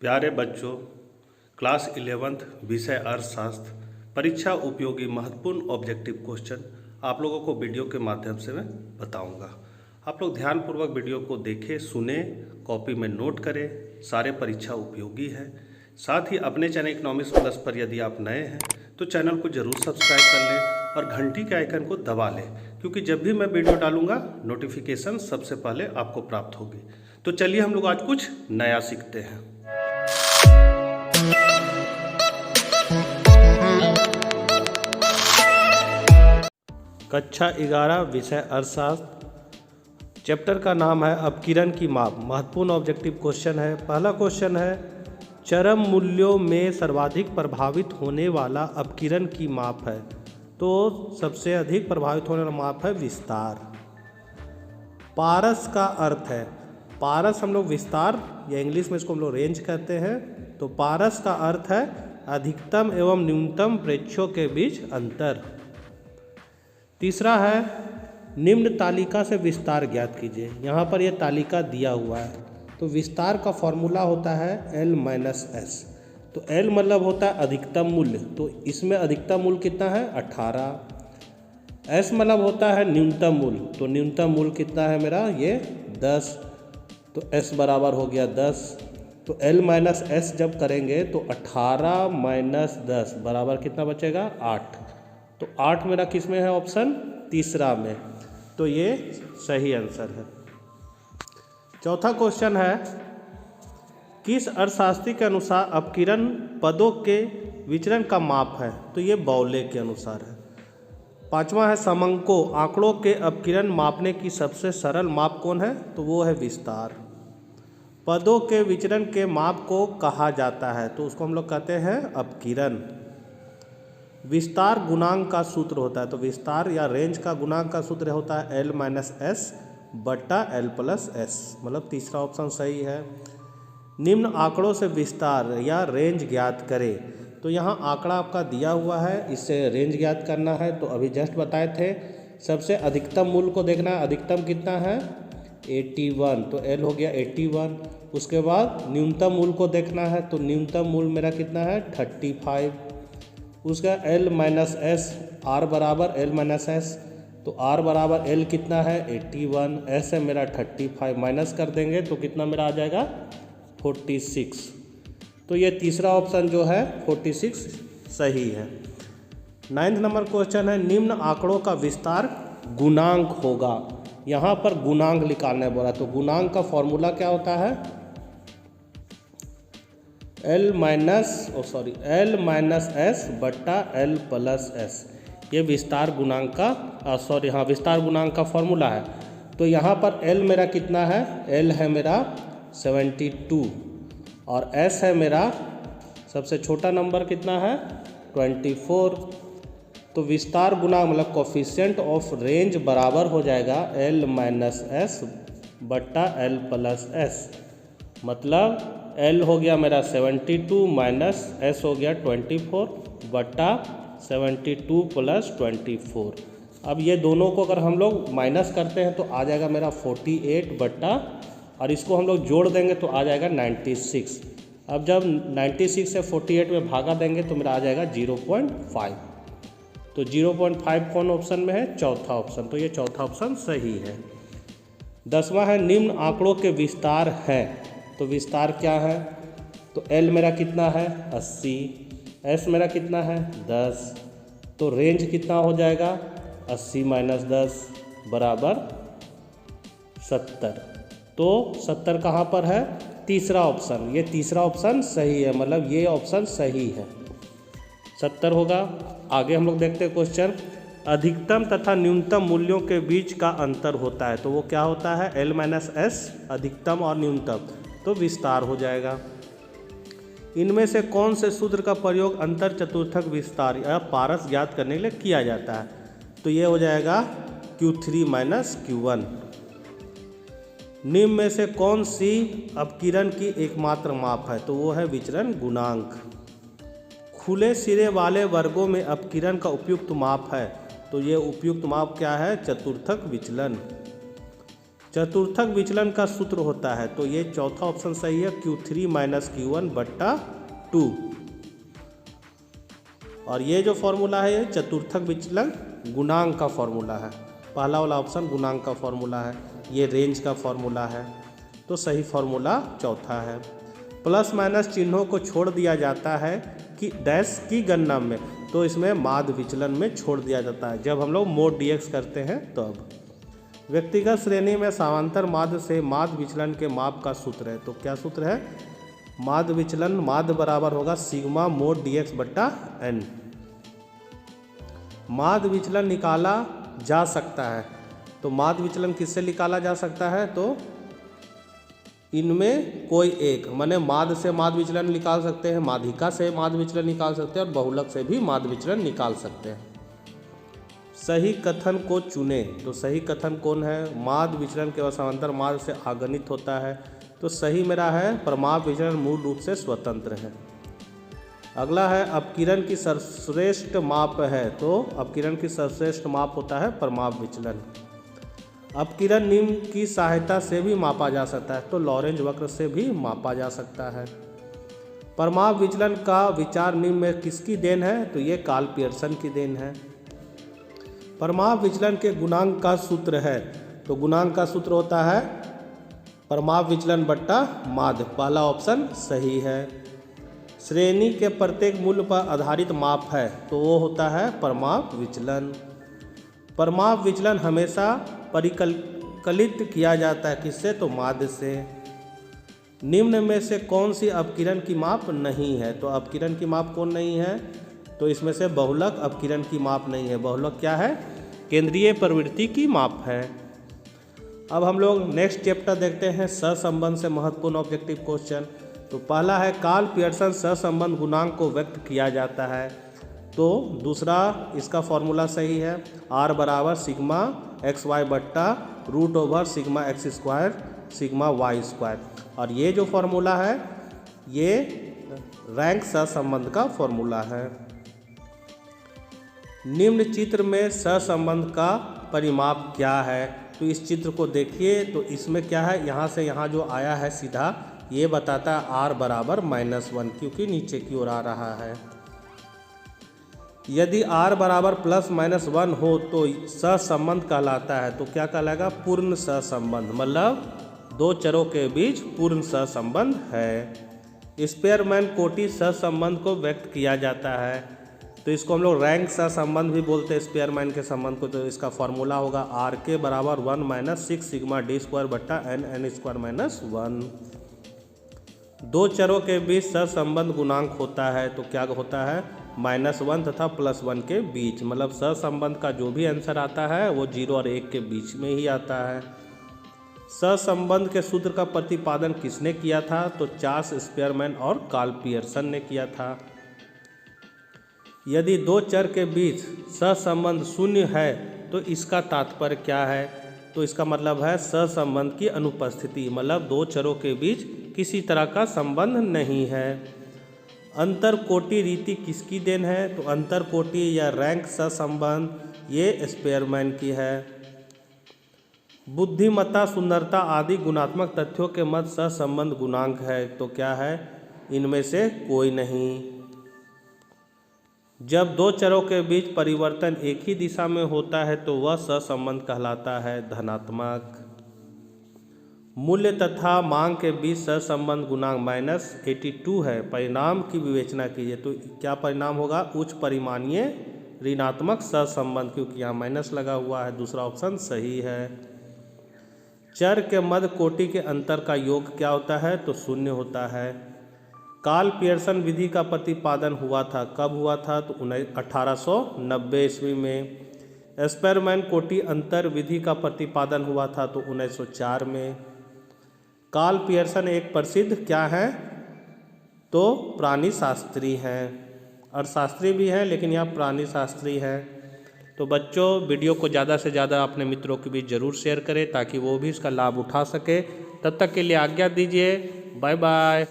प्यारे बच्चों, class 11th विषय अर्थशास्त्र परीक्षा उपयोगी महत्वपूर्ण ऑब्जेक्टिव क्वेश्चन आप लोगों को वीडियो के माध्यम से मैं बताऊंगा। आप लोग ध्यानपूर्वक वीडियो को देखें, सुने, कॉपी में नोट करें। सारे परीक्षा उपयोगी है। साथ ही अपने चैनल इकोनॉमिक्स प्लस पर यदि आप नए हैं तो चैनल को जरूर सब्सक्राइब कर लें और घंटी के आइकन को दबा लें, क्योंकि जब भी मैं वीडियो डालूंगा नोटिफिकेशन सबसे पहले आपको प्राप्त होगी। तो चलिए हम लोग आज कुछ नया सीखते हैं। कक्षा 11 विषय अर्थशास्त्र, चैप्टर का नाम है अपकिरण की माप। महत्वपूर्ण ऑब्जेक्टिव क्वेश्चन है। पहला क्वेश्चन है, चरम मूल्यों में सर्वाधिक प्रभावित होने वाला अपकिरण की माप है। तो सबसे अधिक प्रभावित होने वाला माप है विस्तार। पारस का अर्थ है, पारस हम लोग विस्तार या इंग्लिश में इसको हम लोग रेंज कहते हैं। तो पारस का अर्थ है अधिकतम एवं न्यूनतम प्रेक्षों के बीच अंतर। तीसरा है, निम्न तालिका से विस्तार ज्ञात कीजिए। यहाँ पर यह तालिका दिया हुआ है। तो विस्तार का फॉर्मूला होता है L माइनस S। तो L मतलब होता है अधिकतम मूल्य, तो इसमें अधिकतम मूल्य कितना है 18। S मतलब होता है न्यूनतम मूल्य, तो न्यूनतम मूल्य कितना है मेरा ये 10। तो S बराबर हो गया 10। तो L माइनस S जब करेंगे तो 18 माइनस 10 बराबर कितना बचेगा 8। तो 8 मेरा किस में है, ऑप्शन तीसरा में। तो ये सही आंसर है। चौथा क्वेश्चन है, किस अर्थशास्त्री के अनुसार अपकिरण पदों के विचरण का माप है। तो ये बौले के अनुसार है। पांचवा है, समंको आंकड़ों के अपकिरण मापने की सबसे सरल माप कौन है। तो वो है विस्तार। पदों के विचरण के माप को कहा जाता है, तो उसको हम लोग कहते हैं अपकिरण। विस्तार गुणांक का सूत्र होता है, तो विस्तार या रेंज का गुणांक का सूत्र होता है L माइनस S बटा L प्लस S, मतलब तीसरा ऑप्शन सही है। निम्न आंकड़ों से विस्तार या रेंज ज्ञात करें। तो यहाँ आंकड़ा आपका दिया हुआ है, इससे रेंज ज्ञात करना है। तो अभी जस्ट बताए थे, सबसे अधिकतम मूल्य को देखना है। अधिकतम कितना है 81, तो L हो गया 81। उसके बाद न्यूनतम मूल्य को देखना है, तो न्यूनतम मूल्य मेरा कितना है 35। उसका L माइनस S, R बराबर L माइनस S, तो R बराबर L कितना है 81, S है मेरा 35, माइनस कर देंगे तो कितना मेरा आ जाएगा 46। तो ये तीसरा ऑप्शन जो है 46 सही है। 9th नंबर क्वेश्चन है, निम्न आंकड़ों का विस्तार गुणांक होगा। यहाँ पर गुणांक निकालना बोला, तो गुणांक का फॉर्मूला क्या होता है L माइनस S बट्टा L प्लस S। ये विस्तार गुणांक का विस्तार गुणांक का फॉर्मूला है। तो यहाँ पर L मेरा कितना है, L है मेरा 72 और S है मेरा सबसे छोटा नंबर कितना है 24। तो विस्तार गुणांक मतलब कोफिशिएंट ऑफ रेंज बराबर हो जाएगा L माइनस S बट्टा L प्लस S। मतलब L हो गया मेरा 72 माइनस S हो गया 24 बट्टा 72 प्लस 24। अब ये दोनों को अगर हम लोग माइनस करते हैं तो आ जाएगा मेरा 48 बट्टा, और इसको हम लोग जोड़ देंगे तो आ जाएगा 96। अब जब 96 से 48 में भागा देंगे तो मेरा आ जाएगा 0.5। तो 0.5 कौन ऑप्शन में है, चौथा ऑप्शन। तो ये चौथा ऑप्शन सही है। 10वां है, निम्न आंकड़ों के विस्तार है। तो विस्तार क्या है, तो L मेरा कितना है 80, S मेरा कितना है 10। तो रेंज कितना हो जाएगा 80 माइनस 10 बराबर 70। तो 70 कहाँ पर है, तीसरा ऑप्शन। ये तीसरा ऑप्शन सही है, मतलब ये ऑप्शन सही है, 70 होगा। आगे हम लोग देखते हैं क्वेश्चन, अधिकतम तथा न्यूनतम मूल्यों के बीच का अंतर होता है। तो वो क्या होता है L माइनस S, अधिकतम और न्यूनतम, तो विस्तार हो जाएगा। इनमें से कौन से सूत्र का प्रयोग अंतर चतुर्थक विस्तार या पारस ज्ञात करने के लिए किया जाता है। तो ये हो जाएगा Q3 माइनस Q1। निम्न में से कौन सी अपकिरण की एकमात्र माप है। तो वो है विचरण गुणांक। खुले सिरे वाले वर्गों में अपकिरण का उपयुक्त माप है। तो ये उपयुक्त माप क्या है, चतुर्थक विचलन। चतुर्थक विचलन का सूत्र होता है, तो ये चौथा ऑप्शन सही है, Q3 - Q1/2। और ये जो फॉर्मूला है ये चतुर्थक विचलन गुणांक का फॉर्मूला है। पहला वाला ऑप्शन गुणांक का फॉर्मूला है, ये रेंज का फॉर्मूला है, तो सही फॉर्मूला चौथा है। प्लस माइनस चिन्हों को छोड़ दिया जाता है कि डैश की गणना में, तो इसमें माध्य विचलन में छोड़ दिया जाता है जब हम लोग मोड dx करते हैं तब। तो व्यक्तिगत श्रेणी में समांतर माध्य से माध्य विचलन के माप का सूत्र है, तो क्या सूत्र है? माध्य विचलन, माध्य बराबर होगा सिग्मा मोड dx/n। माध्य विचलन निकाला जा सकता है, तो माध्य विचलन किससे निकाला जा सकता है? तो इनमें कोई एक, माने माध्य से माध्य विचलन निकाल सकते हैं, माध्यिका से माध्य विचलन निकाल सकते हैं और बहुलक से भी माध्य विचलन निकाल सकते हैं। सही कथन को चुने, तो सही कथन कौन है? माध्य विचलन केवल समांतर माध्य से आगणित होता है, तो सही मेरा है परमाप विचलन मूल रूप से स्वतंत्र है। अगला है अपकिरण की सर्वश्रेष्ठ माप है, तो अपकिरण की सर्वश्रेष्ठ माप होता है परमाप विचलन। अपकिरण निम्न की सहायता से भी मापा जा सकता है, तो लॉरेंज वक्र से भी मापा जा सकता है। परमाप विचलन का विचार निम्न में किसकी देन है? तो ये कार्ल पियर्सन की देन है। परमाप विचलन के गुणांक का सूत्र है, तो गुणांक का सूत्र होता है परमाप विचलन बट्टा माध्य, पहला ऑप्शन सही है। श्रेणी के प्रत्येक मूल्य पर आधारित माप है, तो वो होता है परमाप विचलन। परमाप विचलन हमेशा परिकलित किया जाता है, किससे? तो माध्य से। निम्न में से कौन सी अपकिरण की माप नहीं है? तो अपकिरण की माप कौन नहीं है? तो इसमें से बहुलक अपकिरण की माप नहीं है। बहुलक क्या है? केंद्रीय प्रवृत्ति की माप है। अब हम लोग नेक्स्ट चैप्टर देखते हैं, सहसंबंध से महत्वपूर्ण ऑब्जेक्टिव क्वेश्चन। तो पहला है कार्ल पियर्सन सहसंबंध गुणांक को व्यक्त किया जाता है, तो दूसरा इसका फॉर्मूला सही है, R बराबर sigma xy/√ओवर sigma x² sigma y²। और ये जो फॉर्मूला है ये रैंक सहसंबंध का फॉर्मूला है। निम्न चित्र में सहसंबंध का परिमाप क्या है? तो इस चित्र को देखिए, तो इसमें क्या है, यहाँ से यहाँ जो आया है सीधा ये बताता है R बराबर -1, क्योंकि नीचे की ओर आ रहा है। यदि R बराबर +-1 हो तो सहसंबंध कहलाता है, तो क्या कहलाएगा? पूर्ण सहसंबंध, मतलब दो चरों के बीच पूर्ण सहसंबंध है। स्पेयरमैन कोटि सहसंबंध को व्यक्त किया जाता है, तो इसको हम लोग रैंक सहसंबंध भी बोलते हैं स्पेयरमैन के संबंध को। तो इसका फॉर्मूला होगा RK बराबर 1 - 6 सिग्मा d² n² - 1। दो चरों के बीच सहसंबंध गुणांक होता है, तो क्या होता है? -1 तथा +1 के बीच, मतलब सहसंबंध का जो भी आंसर आता है वो 0 और 1 के बीच में ही आता है। सहसंबंध के सूत्र का प्रतिपादन किसने किया था? तो चार्ल्स स्पेयरमैन और कार्ल पियर्सन ने किया था। यदि दो चर के बीच सहसंबंध शून्य है तो इसका तात्पर्य क्या है? तो इसका मतलब है सहसंबंध की अनुपस्थिति, मतलब दो चरों के बीच किसी तरह का संबंध नहीं है। अंतर कोटि रीति किसकी देन है? तो अंतर कोटि या रैंक सहसंबंध ये स्पेयरमैन की है। बुद्धिमत्ता, सुंदरता आदि गुणात्मक तथ्यों के मध्य सहसंबंध गुणांक है, तो क्या है? इनमें से कोई नहीं। जब दो चरों के बीच परिवर्तन एक ही दिशा में होता है तो वह सहसंबंध कहलाता है धनात्मक। मूल्य तथा मांग के बीच सहसंबंध गुणांक -82 है। परिणाम की विवेचना कीजिए, तो क्या परिणाम होगा? उच्च परिमाणीय ऋणात्मक सहसंबंध, क्योंकि यहाँ माइनस लगा हुआ है। दूसरा ऑप्शन सही है। चर के मध्य कोटि के अंतर का योग क्या होता है? तो शून्य होता है। कार्ल पियर्सन विधि का प्रतिपादन हुआ था, कब हुआ था? तो 1890 ईस्वी में। स्पेयरमैन कोटि अंतर विधि का प्रतिपादन हुआ था तो 1904 में। कार्ल पियर्सन एक प्रसिद्ध क्या है? तो प्राणी शास्त्री हैं, अर्थशास्त्री भी हैं लेकिन यहाँ प्राणी शास्त्री हैं। तो बच्चों वीडियो को ज़्यादा से ज़्यादा अपने मित्रों के बीच ज़रूर शेयर करें ताकि वो भी इसका लाभ उठा सके। तब तक के लिए आज्ञा दीजिए, बाय बाय।